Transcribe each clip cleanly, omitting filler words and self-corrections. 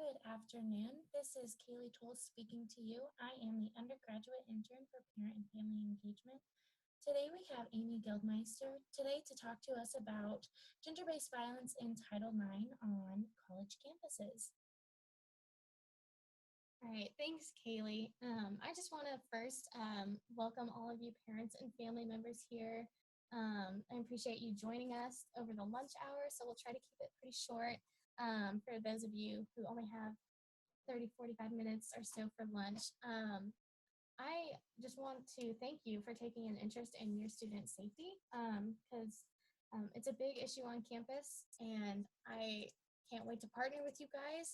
Good afternoon. This is Kaylee Toll speaking to you. I am the undergraduate intern for Parent and Family Engagement. Today we have Amy Gildemeister today to talk to us about gender-based violence in Title IX on college campuses. All right, thanks, Kaylee. I just want to first welcome all of you parents and family members here. I appreciate you joining us over the lunch hour, so we'll try to keep it pretty short for those of you who only have 45 minutes or so for lunch. I just want to thank you for taking an interest in your student safety because it's a big issue on campus, and I can't wait to partner with you guys.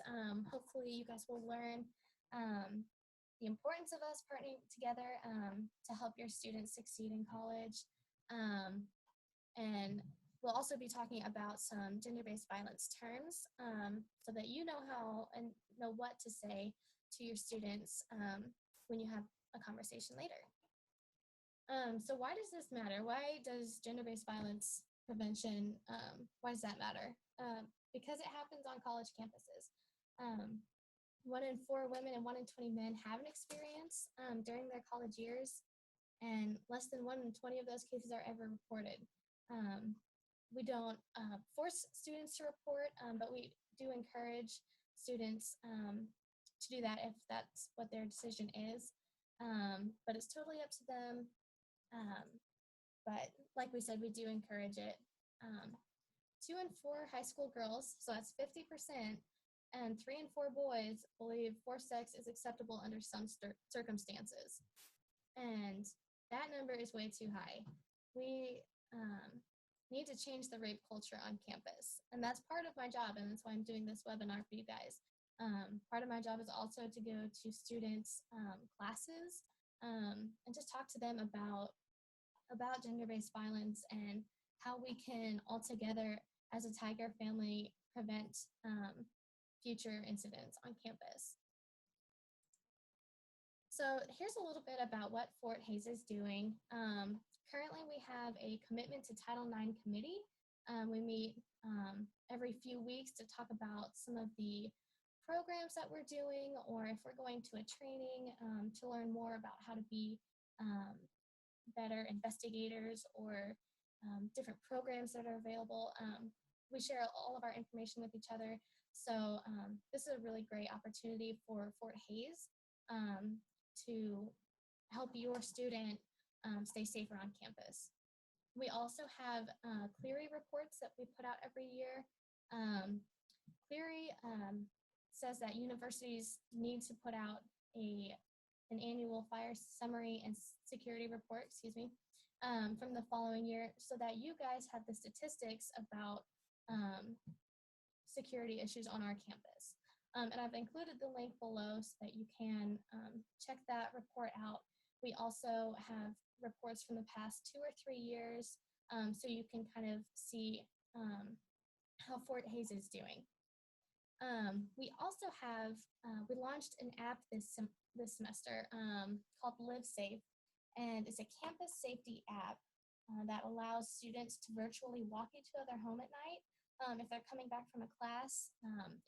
Hopefully you guys will learn the importance of us partnering together to help your students succeed in college. And we'll also be talking about some gender-based violence terms so that you know how and know what to say to your students when you have a conversation later. So why does this matter? Why does gender-based violence prevention, why does that matter? Because it happens on college campuses. 1 in 4 women and 1 in 20 men have an experience during their college years, and less than 1 in 20 of those cases are ever reported. We don't force students to report, but we do encourage students to do that if that's what their decision is. But it's totally up to them. But like we said, we do encourage it. 2 in 4 high school girls, so that's 50%, and 3 in 4 boys believe forced sex is acceptable under some circumstances. And that number is way too high. We need to change the rape culture on campus. And that's part of my job, and that's why I'm doing this webinar for you guys. Part of my job is also to go to students' classes and just talk to them about gender-based violence and how we can all together as a Tiger family prevent future incidents on campus. So here's a little bit about what Fort Hays is doing. Currently, we have a commitment to Title IX committee. We meet every few weeks to talk about some of the programs that we're doing, or if we're going to a training to learn more about how to be better investigators or different programs that are available. We share all of our information with each other. So this is a really great opportunity for Fort Hays to help your student stay safer on campus. We also have Clery reports that we put out every year. Clery says that universities need to put out an annual fire summary and security report, from the following year so that you guys have the statistics about security issues on our campus. And I've included the link below so that you can check that report out. We also have reports from the past 2 or 3 years so you can kind of see how Fort Hays is doing. We also have, we launched an app this semester called Live Safe, and it's a campus safety app that allows students to virtually walk each other home at night. If they're coming back from a class,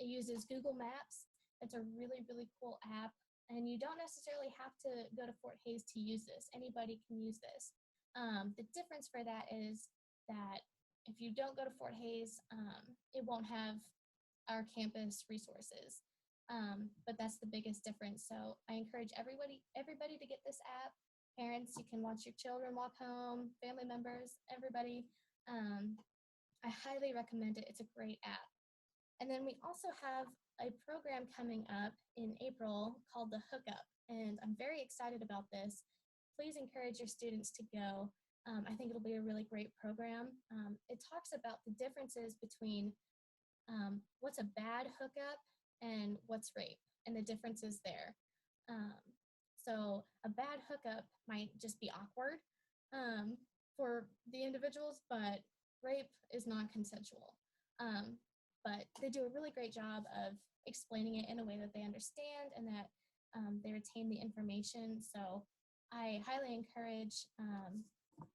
it uses Google Maps. It's a really, really cool app, and you don't necessarily have to go to Fort Hays to use this. Anybody can use this. The difference for that is that if you don't go to Fort Hays, it won't have our campus resources. But that's the biggest difference. So I encourage everybody to get this app. Parents, you can watch your children walk home, family members, everybody. I highly recommend it. It's a great app. And then we also have a program coming up in April called the Hookup, and I'm very excited about this. Please encourage your students to go. I think it'll be a really great program. It talks about the differences between what's a bad hookup and what's rape, and the differences there. So a bad hookup might just be awkward for the individuals, but rape is non-consensual. But they do a really great job of explaining it in a way that they understand and that they retain the information. So I highly encourage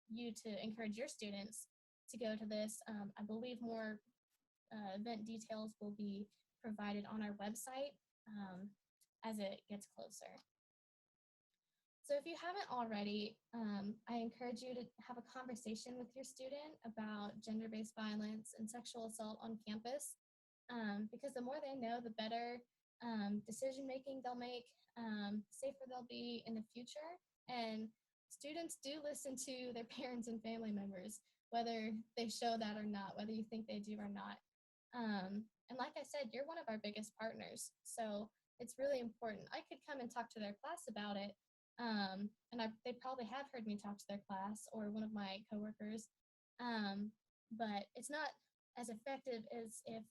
you to encourage your students to go to this. I believe more event details will be provided on our website as it gets closer. So if you haven't already, I encourage you to have a conversation with your student about gender-based violence and sexual assault on campus, because the more they know, the better decision-making they'll make, safer they'll be in the future. And students do listen to their parents and family members, whether they show that or not, whether you think they do or not. And like I said, you're one of our biggest partners, so it's really important. I could come and talk to their class about it, and they probably have heard me talk to their class or one of my coworkers, but it's not as effective as if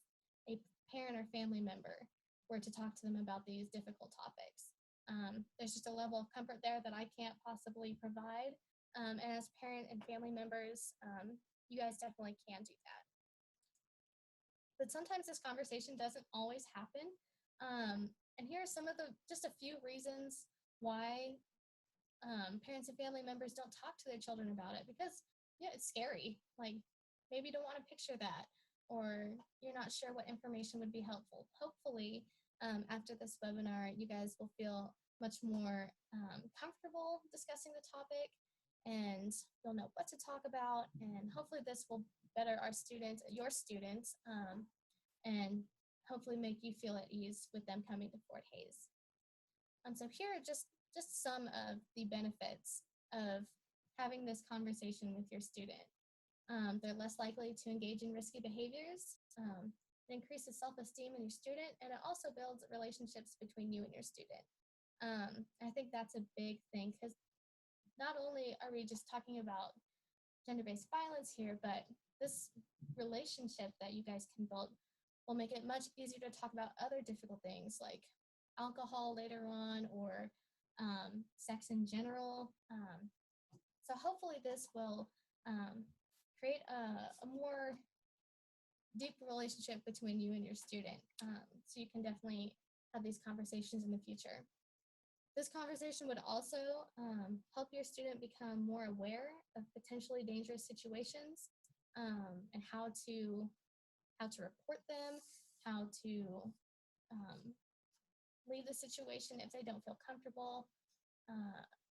a parent or family member were to talk to them about these difficult topics. There's just a level of comfort there that I can't possibly provide, and as parent and family members, you guys definitely can do that. But sometimes this conversation doesn't always happen, and here are some of just a few reasons why parents and family members don't talk to their children about it, because yeah, it's scary. Like, maybe you don't want to picture that, or you're not sure what information would be helpful. Hopefully, after this webinar, you guys will feel much more comfortable discussing the topic, and you'll know what to talk about, and hopefully this will better our students, your students, and hopefully make you feel at ease with them coming to Fort Hays. And so here are just some of the benefits of having this conversation with your student. They're less likely to engage in risky behaviors. It increases self-esteem in your student, and it also builds relationships between you and your student. I think that's a big thing, because not only are we just talking about gender-based violence here, but this relationship that you guys can build will make it much easier to talk about other difficult things like alcohol later on, or sex in general. So hopefully this will create a more deep relationship between you and your student, so you can definitely have these conversations in the future. This conversation would also help your student become more aware of potentially dangerous situations, and how to report them, how to leave the situation if they don't feel comfortable.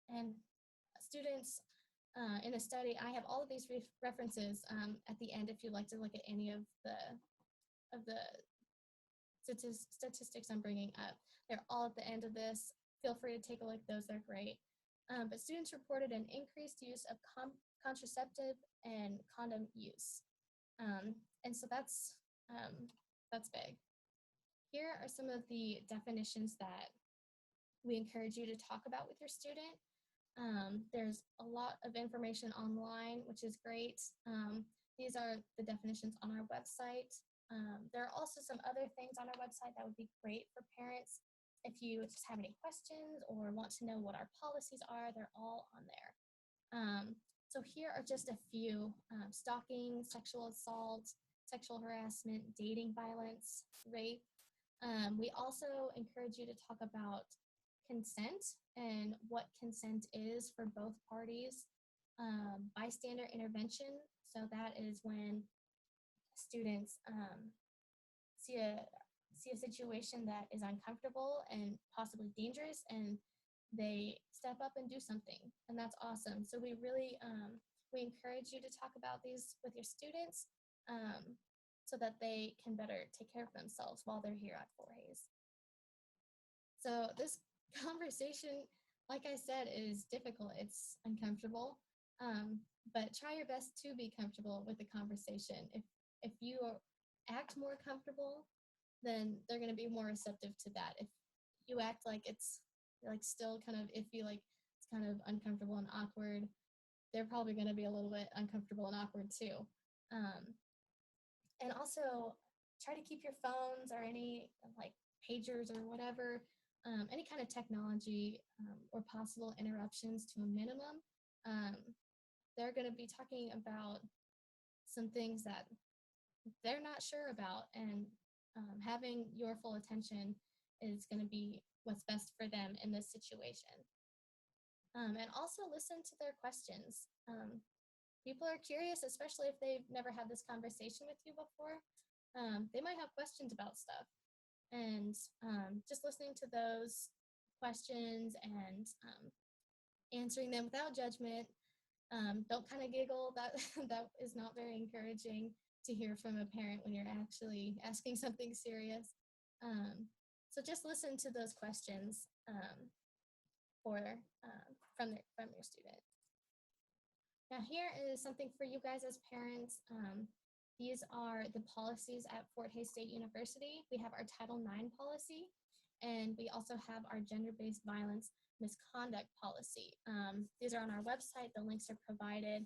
And students in the study, I have all of these references at the end if you'd like to look at any of the statistics I'm bringing up. They're all at the end of this. Feel free to take a look at those, they're great. But students reported an increased use of contraceptive and condom use. And so that's big. Here are some of the definitions that we encourage you to talk about with your student. There's a lot of information online, which is great. These are the definitions on our website. There are also some other things on our website that would be great for parents. If you just have any questions or want to know what our policies are, they're all on there. So here are just a few: stalking, sexual assault, sexual harassment, dating violence, rape. We also encourage you to talk about consent and what consent is for both parties. Bystander intervention, so that is when students see a situation that is uncomfortable and possibly dangerous, and they step up and do something, and that's awesome. So we really we encourage you to talk about these with your students, so that they can better take care of themselves while they're here at Fort Hays. So this conversation, like I said, is difficult. It's uncomfortable, but try your best to be comfortable with the conversation. If you act more comfortable, then they're going to be more receptive to that. If you act like it's like still kind of iffy, like it's kind of uncomfortable and awkward, they're probably going to be a little bit uncomfortable and awkward too. And also try to keep your phones or any like pagers or whatever, any kind of technology or possible interruptions to a minimum. They're going to be talking about some things that they're not sure about, and having your full attention is going to be what's best for them in this situation. And also listen to their questions. People are curious, especially if they've never had this conversation with you before. They might have questions about stuff. And just listening to those questions and answering them without judgment. Don't kind of giggle. That that is not very encouraging to hear from a parent when you're actually asking something serious. So just listen to those questions for from your student. Now here is something for you guys as parents. These are the policies at Fort Hays State University. We have our Title IX policy, and we also have our gender-based violence misconduct policy. These are on our website. The links are provided.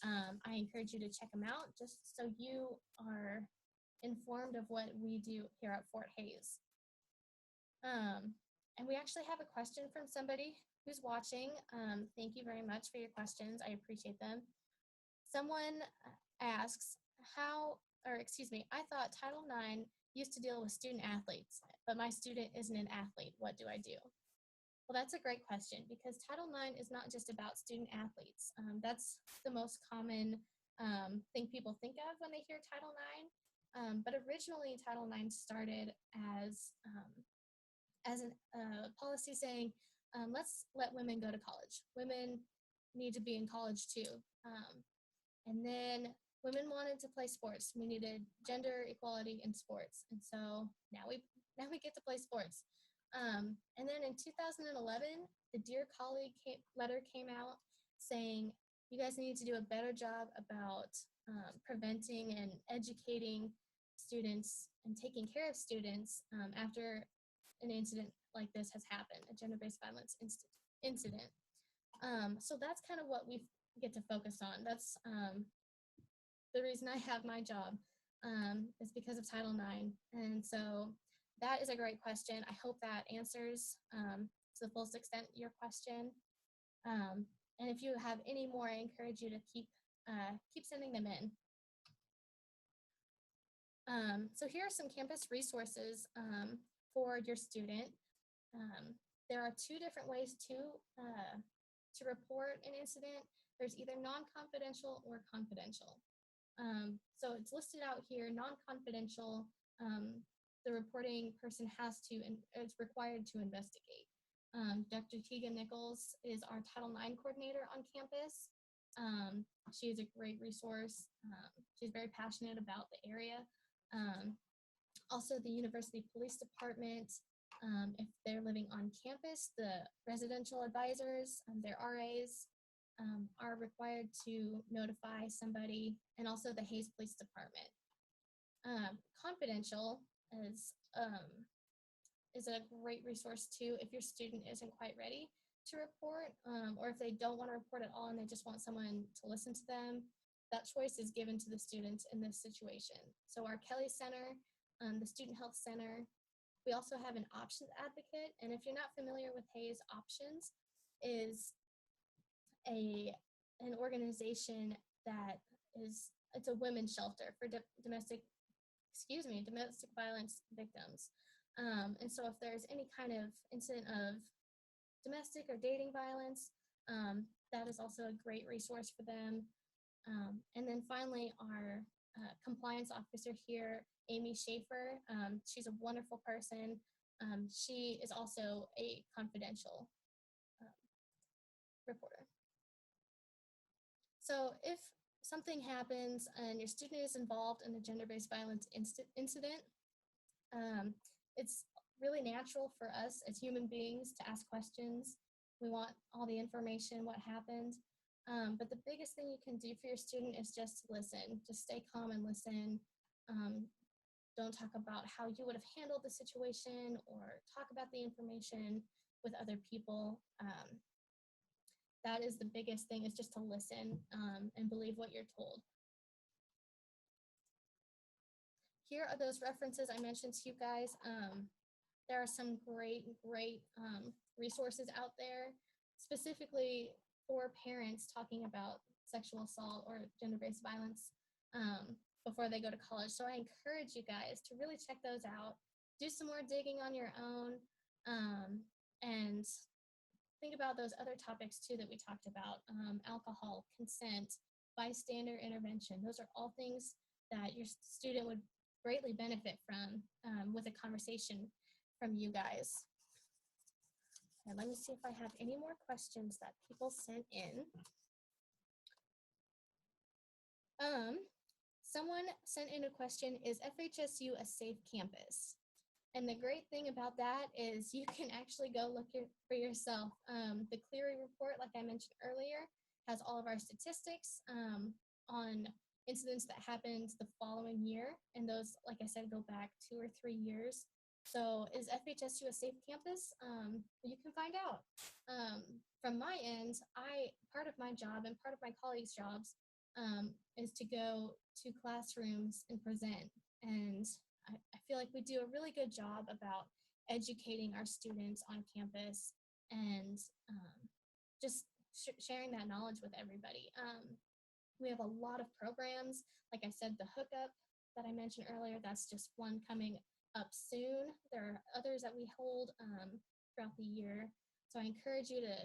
I encourage you to check them out just so you are informed of what we do here at Fort Hays. And we actually have a question from somebody who's watching. Thank you very much for your questions. I appreciate them. Someone asks, I thought Title IX used to deal with student athletes, but my student isn't an athlete. What do I do? Well, that's a great question because Title IX is not just about student athletes. That's the most common thing people think of when they hear Title IX. But originally, Title IX started as a policy saying, let's let women go to college. Women need to be in college too. And then women wanted to play sports. We needed gender equality in sports. And so now we get to play sports. And then in 2011, the Dear Colleague letter came out saying, you guys need to do a better job about preventing and educating students and taking care of students after an incident like this has happened, a gender-based violence incident. So that's kind of what we get to focus on. That's the reason I have my job is because of Title IX. And so that is a great question. I hope that answers to the fullest extent your question. And if you have any more, I encourage you to keep sending them in. So here are some campus resources for your student. There are two different ways to report an incident. There's either non-confidential or confidential. So it's listed out here, non-confidential, the reporting person is required to investigate. Dr. Tegan Nichols is our Title IX coordinator on campus. She is a great resource. She's very passionate about the area. Also, the University Police Department, if they're living on campus, the residential advisors, their RAs, are required to notify somebody, and also the Hays Police Department. Confidential is a great resource too if your student isn't quite ready to report, or if they don't want to report at all and they just want someone to listen to them. That choice is given to the students in this situation. So our Kelly Center, the Student Health Center, we also have an options advocate. And if you're not familiar with Hays, Options is an organization that it's a women's shelter for domestic violence victims. And so if there's any kind of incident of domestic or dating violence, that is also a great resource for them. And then finally, our compliance officer here, Amy Schaefer, she's a wonderful person. She is also a confidential reporter. So if something happens and your student is involved in a gender-based violence incident, it's really natural for us as human beings to ask questions. We want all the information, what happened. But the biggest thing you can do for your student is just to listen. Just stay calm and listen. Don't talk about how you would have handled the situation or talk about the information with other people. That is the biggest thing, is just to listen and believe what you're told. Here are those references I mentioned to you guys. There are some great resources out there, specifically for parents talking about sexual assault or gender-based violence before they go to college. So I encourage you guys to really check those out. Do some more digging on your own, and think about those other topics too that we talked about, alcohol, consent, bystander intervention. Those are all things that your student would greatly benefit from with a conversation from you guys. And let me see if I have any more questions that people sent in. Someone sent in a question, is FHSU a safe campus? And the great thing about that is you can actually go look for yourself. The Cleary report, like I mentioned earlier, has all of our statistics on incidents that happened the following year. And those, like I said, go back 2 or 3 years. So is FHSU a safe campus? You can find out. From my end, part of my job and part of my colleagues' jobs is to go to classrooms and present. And I feel like we do a really good job about educating our students on campus and just sharing that knowledge with everybody. We have a lot of programs. Like I said, the hookup that I mentioned earlier, that's just one coming up soon. There are others that we hold throughout the year. So I encourage you to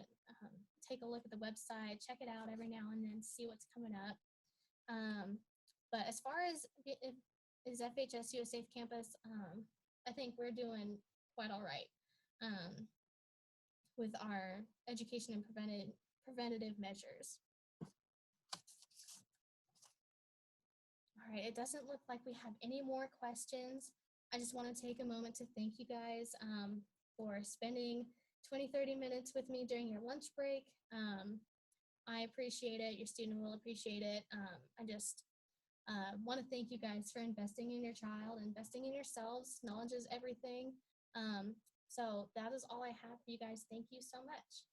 take a look at the website, check it out every now and then, see what's coming up. But as far as is FHSU a safe campus, I think we're doing quite all right with our education and preventative measures. All right, it doesn't look like we have any more questions. I just want to take a moment to thank you guys for spending 20-30 minutes with me during your lunch break. I appreciate it. Your student will appreciate it. I just want to thank you guys for investing in your child, investing in yourselves. Knowledge is everything. So that is all I have for you guys. Thank you so much.